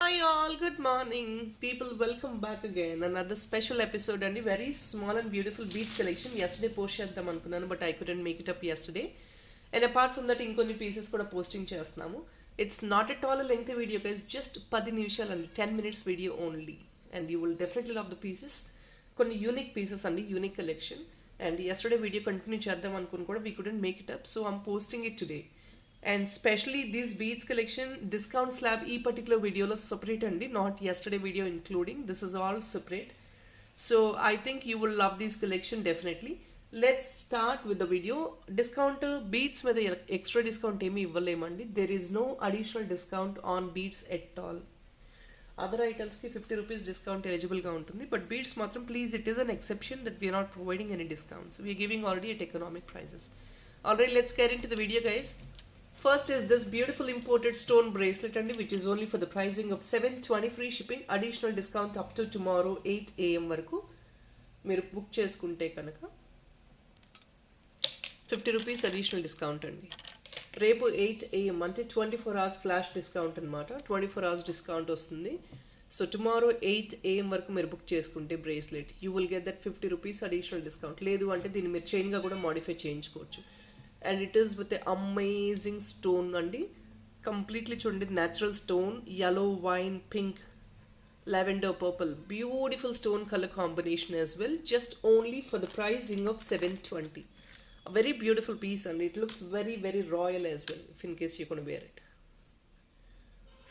Hi all, good morning. People, welcome back again. Another special episode and a very small and beautiful bead collection. Yesterday post చేద్దాం అనుకున్నాను but I couldn't make it up yesterday. And apart from that ఇంకొన్ని pieces కూడా posting చేస్తున్నాము. It's not at all a lengthy video guys, just 10 నిమిషాలు అండి, 10 minutes video only. And you will definitely love the pieces. కొన్ని unique pieces అండి, unique collection. And yesterday video continue చేద్దాం అనుకుని కూడా we couldn't make it up, so I'm posting it today. And especially this beads collection discount slab e particular video lo separate andi, not yesterday video including. This is all separate, so I think you will love this collection definitely. Let's start with the video. Discount beads with extra discount emi ivvalemandi. There is no additional discount on beads at all. Other items ki 50 rupees discount eligible ga untundi, but beads matram please, it is an exception that we are not providing any discounts. We are giving already at economic prices. Alright, let's get into the video guys. First is this beautiful imported stone bracelet and which is only for the pricing of 720 free shipping, additional discount up to tomorrow 8 AM వరకు మీరు book చేసుకుంటే కనుక 50 rupees additional discount అండి. రేపు 8 AM అంటే 24 hours flash discount అనమాట. 24 hours discount వస్తుంది. So tomorrow 8 AM వరకు మీరు బుక్ చేసుకుంటే bracelet you will get that 50 rupees additional discount. లేదు అంటే దీన్ని మీరు చైన్గా కూడా మాడిఫై చేయించుకోవచ్చు. And it is with the amazing stone andi, completely chudandi, natural stone, yellow, wine, pink, lavender, purple, beautiful stone color combination as well, just only for the pricing of 720. A very beautiful piece and it looks very very royal as well if in case you're going to wear it.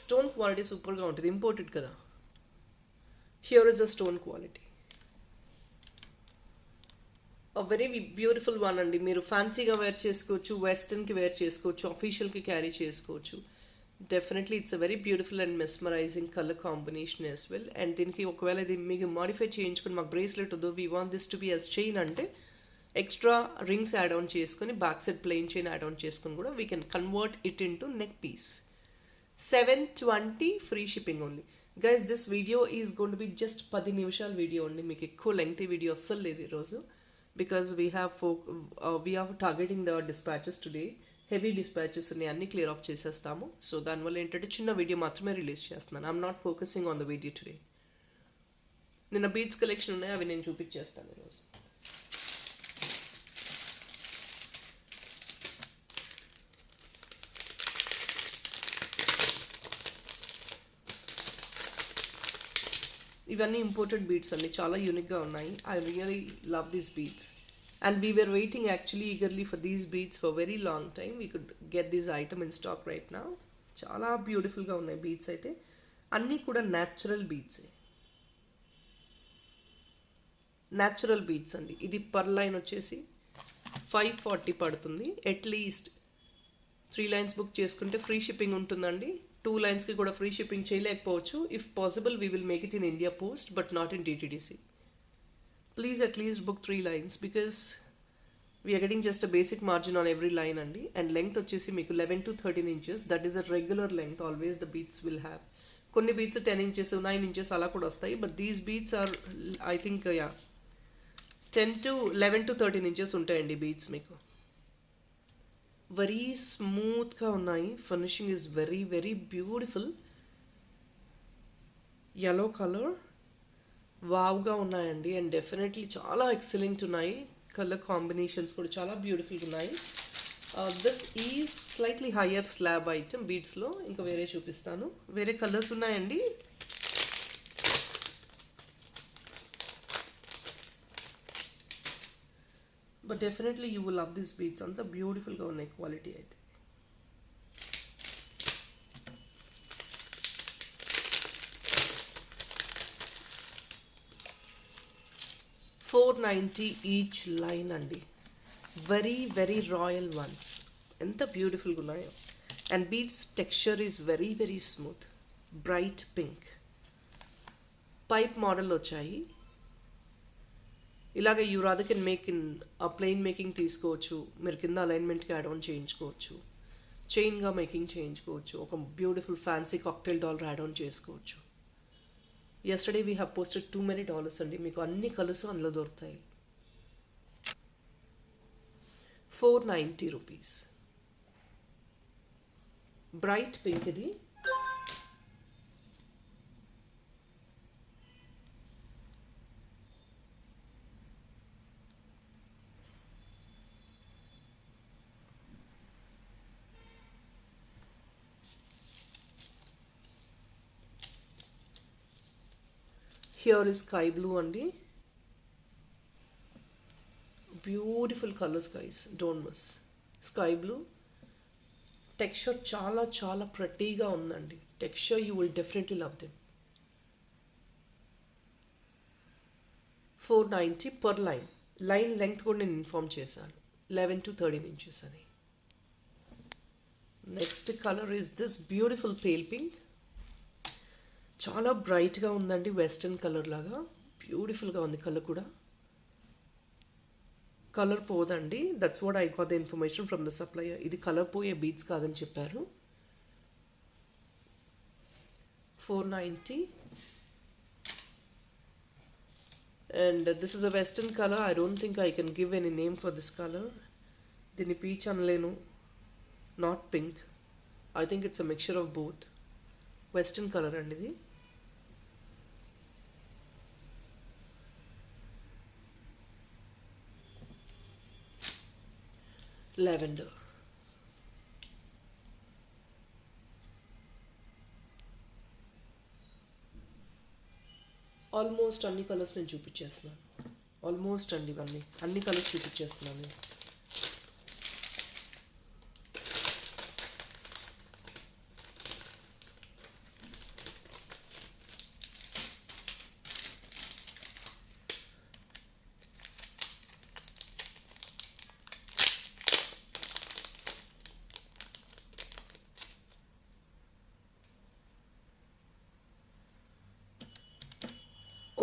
Stone quality super ga untadi, imported kada. Here is the stone quality. A very beautiful one అండి. మీరు ఫ్యాన్సీగా wear చేసుకోవచ్చు, వెస్టర్న్కి wear చేసుకోవచ్చు, అఫీషియల్కి carry చేసుకోవచ్చు. Definitely it's a very beautiful and mesmerizing colour combination as well. And దీనికి ఒకవేళ ఇది మీకు మాడిఫై చేయించుకుని మాకు బ్రేస్లెట్ వద్దు, we want this to be as chain అంటే ఎక్స్ట్రా రింగ్స్ యాడ్ ఆన్ చేసుకుని back side plain chain add on చేసుకుని కూడా we can convert it into neck piece. 720 free shipping only guys. This video is gonna be just 10 నిమిషాల video అండి. మీకు ఎక్కువ lengthy video అస్సలు లేదు ఈరోజు, because we are targeting the dispatches today. Heavy dispatches ఉన్నాయి, అన్ని clear of చేసేస్తాము. సో దానివల్ల ఏంటంటే చిన్న వీడియో మాత్రమే రిలీజ్ చేస్తున్నాను. I'm not focusing on the video today. నిన్న బీడ్స్ కలెక్షన్ ఉన్నాయి, అవి నేను చూపించేస్తాను ఈరోజు. ఇవన్నీ ఇంపోర్టెడ్ బీడ్స్ అండి, చాలా యూనిక్గా ఉన్నాయి. I really love these beads and we were waiting actually eagerly for these beads for very long time. We could get this item in stock right now. చాలా బ్యూటిఫుల్గా ఉన్నాయి బీడ్స్ అయితే, అన్నీ కూడా న్యాచురల్ బీడ్సే. న్యాచురల్ బీడ్స్ అండి. ఇది per line వచ్చేసి 540 పడుతుంది. అట్లీస్ట్ 3 lines బుక్ చేసుకుంటే ఫ్రీ షిప్పింగ్ ఉంటుందండి. 2 linesకి కూడా ఫ్రీ షిప్పింగ్ చేయలేకపోవచ్చు. If possible we will make it in India post but not in DTDC. Please at least book 3 lines because we're getting just a basic margin on every line అండి. And length వచ్చేసి మీకు 11 to 13 inches. That is a regular length always the beads will have. కొన్ని beads 10 inches 9 inches అలా కూడా వస్తాయి, but these beads are I think 11 to 13 inches ఉంటాయండి beads మీకు. Very స్మూత్గా ఉన్నాయి. Finishing is very very beautiful. Yellow colour వావ్గా ఉన్నాయండి. అండ్ డెఫినెట్లీ చాలా ఎక్సలెంట్ ఉన్నాయి. కలర్ కాంబినేషన్స్ కూడా చాలా బ్యూటిఫుల్గా ఉన్నాయి. This is slightly higher slab item బీడ్స్లో. ఇంకా వేరే చూపిస్తాను, వేరే కలర్స్ ఉన్నాయండి. But definitely you will love this beads. అంత బ్యూటిఫుల్గా ఉన్నాయి క్వాలిటీ అయితే. $490 ఈచ్ లైన్ అండి. Very very royal once. ఎంత బ్యూటిఫుల్గా ఉన్నాయో. And beads texture is very very smooth. Bright pink pipe model వచ్చాయి. ఇలాగ you rather can make in plain making తీసుకోవచ్చు. మీరు కింద అలైన్మెంట్కి యాడ్ ఆన్ చేయించుకోవచ్చు, చైన్గా మేకింగ్ చేయించుకోవచ్చు, ఒక beautiful fancy cocktail dollar add on చేసుకోవచ్చు. yesterday we have posted too many dollars అండి. మీకు అన్ని కలర్స్ అందులో దొరుకుతాయి. 490 రూపీస్. బ్రైట్ పింక్ ఇది. హియర్ ఇస్ స్కై బ్లూ అండి. Beautiful colours guys, don't miss. Sky blue texture చాలా చాలా ప్రటీగా ఉందండి. Texture you will definitely love them. 490 per line. Line length కూడా నేను ఇన్ఫార్మ్ చేశాను, 11 to 13 inches అని. Next colour is this beautiful pale pink. చాలా బ్రైట్గా ఉందండి, వెస్టర్న్ కలర్ లాగా బ్యూటిఫుల్గా ఉంది కలర్ కూడా. కలర్ పోదండి, that's what I got the information from the supplier. ఇది కలర్ పోయే బీట్స్ కాదని చెప్పారు. 490. And this is a western color. I don't think I can give any name for this color. Dini peach anlenu, not pink. I think it's a mixture of both. Western color and idi. Lavender. Almost అన్ని colours నేను చూపించేస్తున్నాను. Almost అండి ఇవన్నీ అన్ని colours చూపించేస్తున్నాను.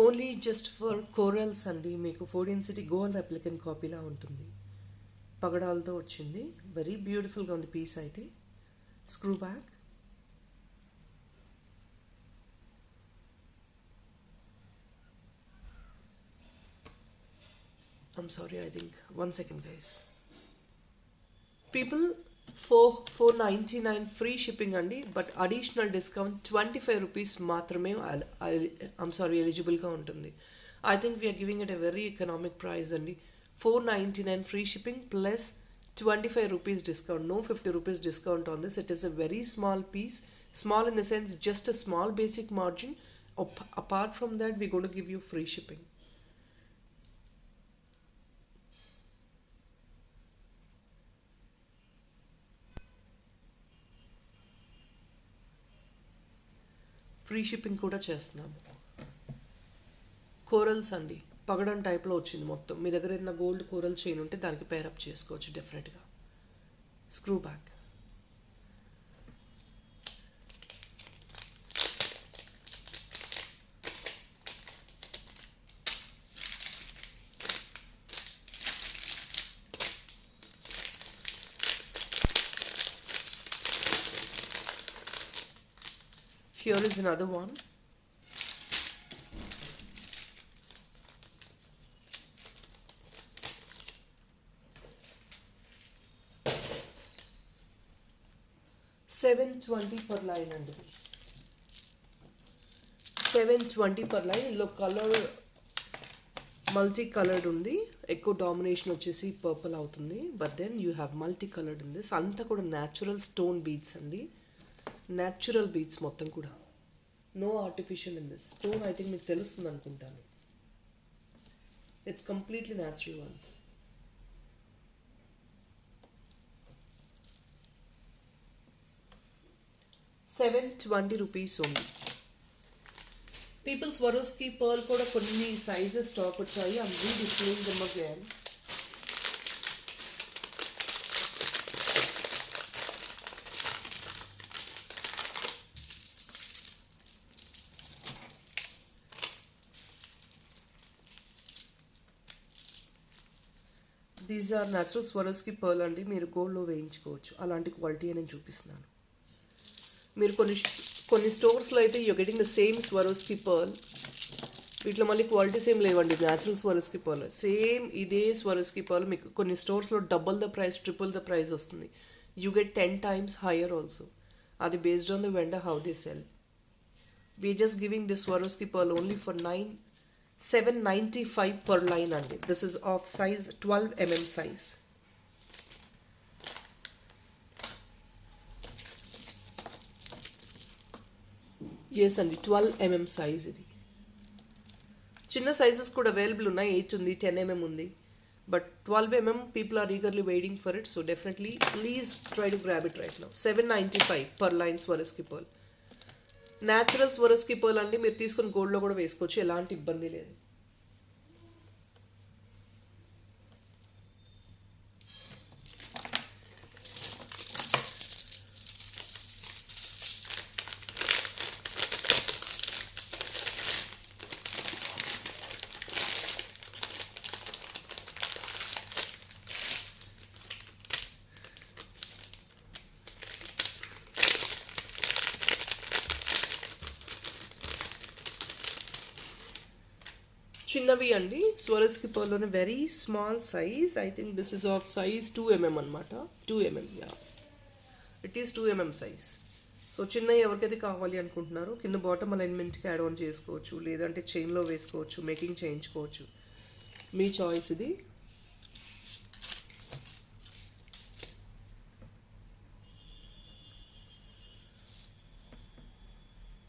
Only just for corals అండి. మీకు 14 city gold applicant కాపీలా ఉంటుంది, పగడాలతో వచ్చింది. వెరీ బ్యూటిఫుల్గా ఉంది పీస్ అయితే. Screw back. I'm sorry, I think 1 second guys. People 499 free shipping అండి, బట్ అడిషనల్ డిస్కౌంట్ 25 రూపీస్ మాత్రమే ఎలిజిబుల్గా ఉంటుంది. I think we're giving it a very economic price అండి. 499 free shipping plus 25 rupees discount, no 50 rupees discount on this. It is a very small piece, small in the sense just a small basic margin. Apart from that, we're going to give you free shipping. Free shipping కూడా చేస్తున్నాము. Corals అండి, పగడం టైప్లో వచ్చింది మొత్తం. మీ దగ్గర ఏదైనా gold coral chain ఉంటే దానికి పేరప్ చేసుకోవచ్చు డెఫినెట్గా. Screw back. Here is another one. $720 per line అండి. 720 per line. ఇందులో కలర్ మల్టీ కలర్డ్ ఉంది. ఎక్కువ డామినేషన్ వచ్చేసి పర్పుల్ అవుతుంది, but then you have multi coloured in this. అంతా కూడా న్యాచురల్ స్టోన్ బీడ్స్ అండి, న్యాచురల్ బీడ్స్ మొత్తం కూడా, no artificial in this. Stone I think మీకు తెలుస్తుంది అనుకుంటాను. It's completely natural ones. $720 only. People's Swarovski pearl కూడా కొన్ని సైజెస్ స్టాక్ వచ్చాయి. I'm redisplaying them again. These are natural Swarovski pearl అండి. మీరు గోల్డ్లో వేయించుకోవచ్చు, అలాంటి క్వాలిటీ నేను చూపిస్తున్నాను. మీరు కొన్ని స్టోర్స్లో అయితే you getting the same Swarovski pearl. వీటిలో మళ్ళీ క్వాలిటీస్ ఏం లేవండి, న్యాచురల్ స్వరోస్కి పర్ల్ సేమ్ ఇదే స్వరోస్కి పర్ల్ మీకు కొన్ని స్టోర్స్లో double the price, triple the price వస్తుంది. You get 10 times higher also. అది based on the vendor how they sell. We're just giving this Swarovski pearl only for $795 per line అండి. This is of size 12 mm size. Yes అండి, 12 mm size ఇది. చిన్న sizes కూడా available ఉన్నాయి. 8 ఉంది, 10 mm ఉంది, but 12 mm people are eagerly waiting for it, so definitely please try to grab it right now. 795 per line Swarovski pearl. Natural Swarovski pearl అండి, మీరు తీసుకుని గోల్డ్లో కూడా వేసుకోవచ్చు, ఎలాంటి ఇబ్బంది లేదు. చిన్నవి అండి, Swarovski pearlలోనే very small size. I think this is of size 2 mm అనమాట. 2 mm, yeah, it is 2 mm size. So చిన్నవి ఎవరికైతే కావాలి అనుకుంటున్నారో కింద బాటమ్ అలైన్మెంట్కి యాడ్ ఆన్ చేసుకోవచ్చు, లేదంటే చైన్లో వేసుకోవచ్చు, మేకింగ్ చేయించుకోవచ్చు, మీ చాయిస్ ఇది.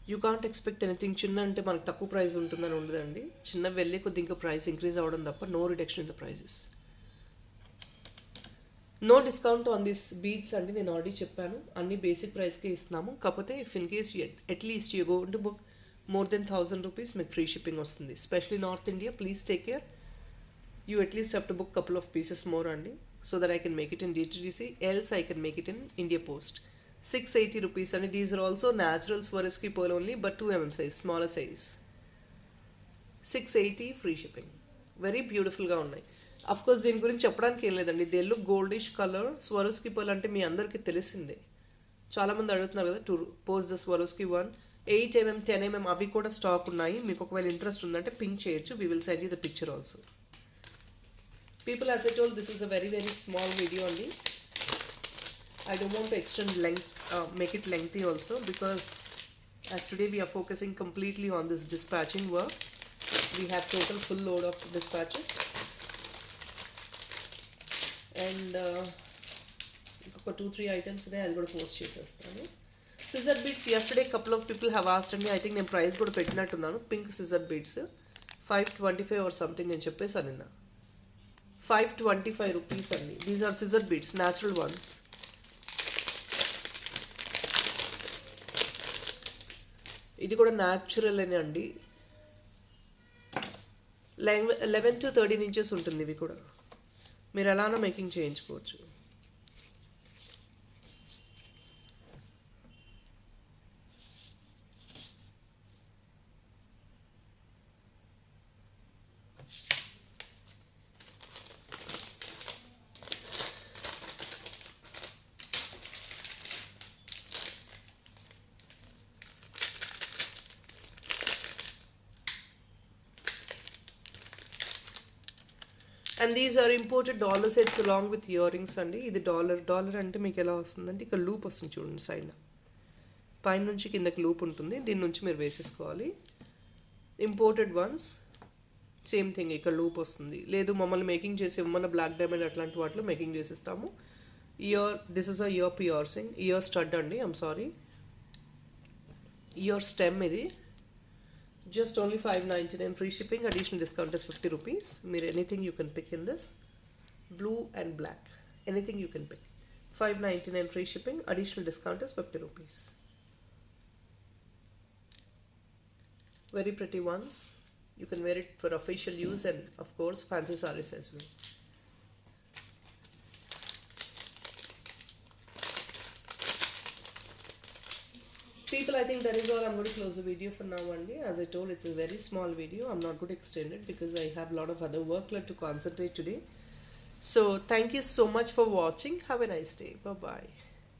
You can't expect anything. చిన్న అంటే మనకు తక్కువ ప్రైస్ ఉంటుందని ఉండదండి. చిన్న వెళ్ళే కొద్ది ఇంకా ప్రైస్ ఇంక్రీజ్ అవ్వడం తప్ప no reduction in the prices. No discount on this beads అండి, నేను ఆల్రెడీ చెప్పాను, అన్ని బేసిక్ ప్రైస్కే ఇస్తున్నాము. కాకపోతే if in case at least you go to book more then 1000 rupees మీకు ఫ్రీ షిప్పింగ్ వస్తుంది. Specially north India, please take care. You at least have to book couple of pieces more అండి, so that I can make it in DTDC, else I can make it in India Post. 680 rupees and these are also natural Swarovski pearl only, but 2 mm size, smaller size. 680 free shipping. Very beautiful గా ఉన్నాయి. Of course దీని గురించి చెప్పడానికి ఏం లేదండి, they look goldish colour. Swarovski pearl అంటే మీ అందరికీ తెలిసిందే, చాలామంది అడుగుతున్నారు కదా to post the Swarovski one. 8 mm, 10 mm అవి కూడా స్టాక్ ఉన్నాయి. మీకు ఒకవేళ ఇంట్రెస్ట్ ఉందంటే పింక్ చేయొచ్చు, we will send you the picture also. People, as I told, this is a very small video only. I don't want to extend length, make it lengthy also, because as today we are focusing completely on this dispatching work. We have total full load of dispatches, and inkoka 2-3 items ఉన్నాయి, అది కూడా post చేసేస్తాను. Scissor beads, yesterday couple of people have asked me, I think నేను price కూడా పెట్టినట్టున్నాను. Pink scissor beads 525 or something నేను చెప్పేసాను నిన్న. 525 rupees అండి. These are scissor beads, natural ones. ఇది కూడా న్యాచురల్ అని అండి. 11 to 13 inches ఉంటుంది. ఇవి కూడా మీరు ఎలానో మేకింగ్ చేయించుకోవచ్చు. And these are imported dollar sets along with earrings అండి. ఇది డాలర్ అంటే మీకు ఎలా వస్తుందంటే ఇక్కడ లూప్ వస్తుంది చూడండి, సైడ్ పైన నుంచి కిందకి లూప్ ఉంటుంది, దీని నుంచి మీరు వేసేసుకోవాలి. ఇంపోర్టెడ్ వన్స్ సేమ్ థింగ్, ఇక్కడ లూప్ వస్తుంది. లేదు మమ్మల్ని మేకింగ్ చేసి ఇవ్వమన్న బ్లాక్ డైమండ్ అట్లాంటి వాటిలో మేకింగ్ చేసిస్తాము. This is a ear piercing, ear stud అండి, ఐమ్ సారీ, ఇయర్ స్టెమ్ ఇది. Just only 599 free shipping, additional discount is 50 rupees. Mere anything you can pick in this, blue and black, anything you can pick. 599 free shipping, additional discount is 50 rupees. Very pretty ones. You can wear it for official use and of course fancy sarees as well. People, I think that is all. I'm going to close the video for now only. As I told, it's a very small video. I'm not going to extend it because I have a lot of other work left to concentrate today. So thank you so much for watching. Have a nice day. Bye bye.